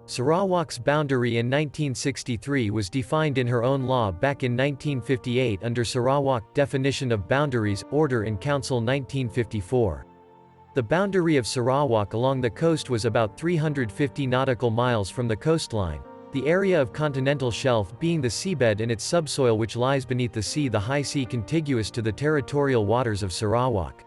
Sarawak's boundary in 1963 was defined in her own law back in 1958 under Sarawak Definition of Boundaries, Order in Council 1954. The boundary of Sarawak along the coast was about 350 nautical miles from the coastline, the area of continental shelf being the seabed and its subsoil which lies beneath the sea, the high sea contiguous to the territorial waters of Sarawak.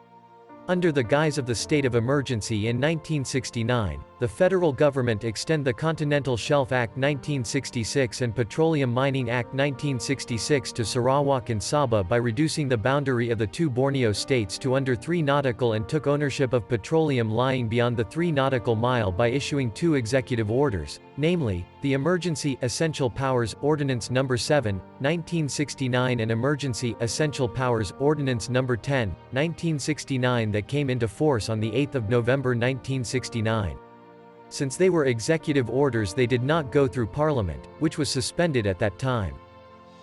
Under the guise of the state of emergency in 1969, the federal government extended the Continental Shelf Act 1966 and Petroleum Mining Act 1966 to Sarawak and Sabah by reducing the boundary of the two Borneo states to under 3 nautical and took ownership of petroleum lying beyond the 3 nautical mile by issuing 2 executive orders, namely, the Emergency Essential Powers Ordinance No. 7, 1969 and Emergency Essential Powers Ordinance No. 10, 1969 that came into force on 8 November 1969. Since they were executive orders, they did not go through Parliament, which was suspended at that time.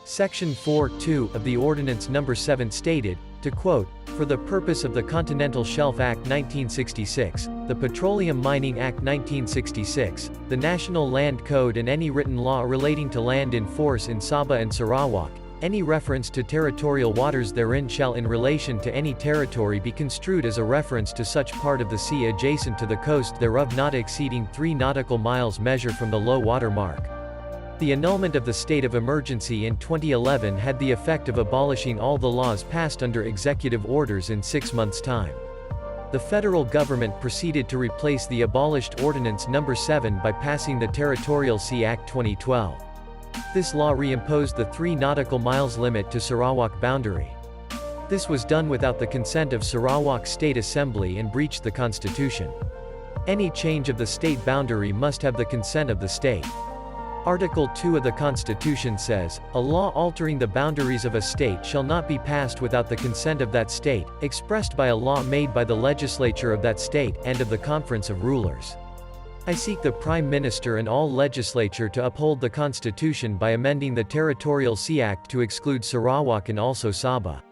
Section 4(2) of the Ordinance No. 7 stated, to quote, "For the purpose of the Continental Shelf Act 1966, the Petroleum Mining Act 1966, the National Land Code and any written law relating to land in force in Sabah and Sarawak, any reference to territorial waters therein shall in relation to any territory be construed as a reference to such part of the sea adjacent to the coast thereof not exceeding 3 nautical miles measured from the low water mark." The annulment of the state of emergency in 2011 had the effect of abolishing all the laws passed under executive orders in 6 months' time. The federal government proceeded to replace the abolished Ordinance No. 7 by passing the Territorial Sea Act 2012. This law reimposed the 3 nautical miles limit to Sarawak boundary. This was done without the consent of Sarawak State Assembly and breached the Constitution. Any change of the state boundary must have the consent of the state. Article 2 of the Constitution says, "A law altering the boundaries of a state shall not be passed without the consent of that state, expressed by a law made by the legislature of that state, and of the Conference of Rulers." I seek the Prime Minister and all legislature to uphold the Constitution by amending the Territorial Sea Act to exclude Sarawak and also Sabah.